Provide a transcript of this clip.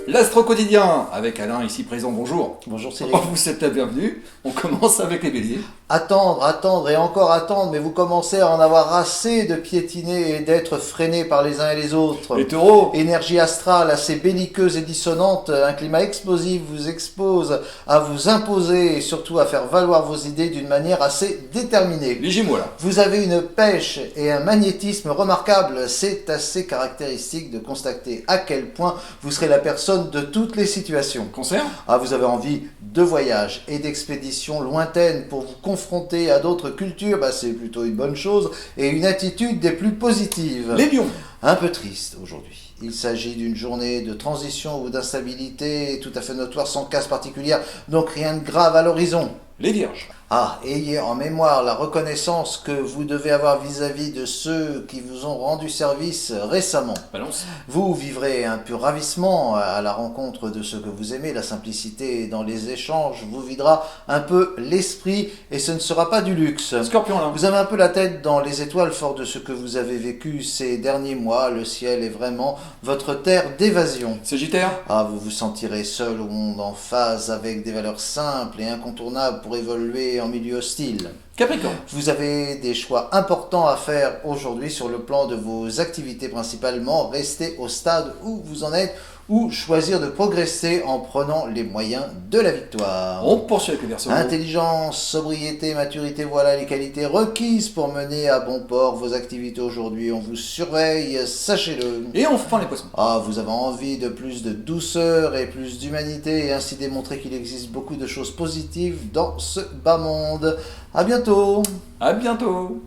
L'Astro Quotidien, avec Alain ici présent, bonjour. Bonjour Cyril. Vous êtes la bienvenue. On commence avec les béliers. Attendre et encore attendre, mais vous commencez à en avoir assez de piétiner et d'être freiné par les uns et les autres. Les taureaux. Énergie astrale assez belliqueuse et dissonante, un climat explosif vous expose à vous imposer et surtout à faire valoir vos idées d'une manière assez déterminée. Les gémeaux là. Vous avez une pêche et un magnétisme remarquables, c'est assez caractéristique de constater à quel point vous serez la personne de toutes les situations. Cancer. Vous avez envie de voyages et d'expéditions lointaines pour vous confronter à d'autres cultures, c'est plutôt une bonne chose, et une attitude des plus positives. Les lions. Un peu triste aujourd'hui. Il s'agit d'une journée de transition ou d'instabilité tout à fait notoire sans casse particulière, donc rien de grave à l'horizon. Les vierges. Ayez en mémoire la reconnaissance que vous devez avoir vis-à-vis de ceux qui vous ont rendu service récemment. Balance. Vous vivrez un pur ravissement à la rencontre de ceux que vous aimez. La simplicité dans les échanges vous videra un peu l'esprit et ce ne sera pas du luxe. Scorpion là. Vous avez un peu la tête dans les étoiles fort de ce que vous avez vécu ces derniers mois. Le ciel est vraiment votre terre d'évasion. Sagittaire. Vous vous sentirez seul au monde, en phase avec des valeurs simples et incontournables pour évoluer en milieu hostile. Capricorne. Vous avez des choix importants à faire aujourd'hui sur le plan de vos activités principalement. Restez au stade où vous en êtes ou choisir de progresser en prenant les moyens de la victoire. On poursuit avec les Verseaux. Intelligence, sobriété, maturité, voilà les qualités requises pour mener à bon port vos activités aujourd'hui. On vous surveille, sachez-le. Et enfin les Poissons. Vous avez envie de plus de douceur et plus d'humanité et ainsi démontrer qu'il existe beaucoup de choses positives dans ce bas monde. À bientôt. À bientôt.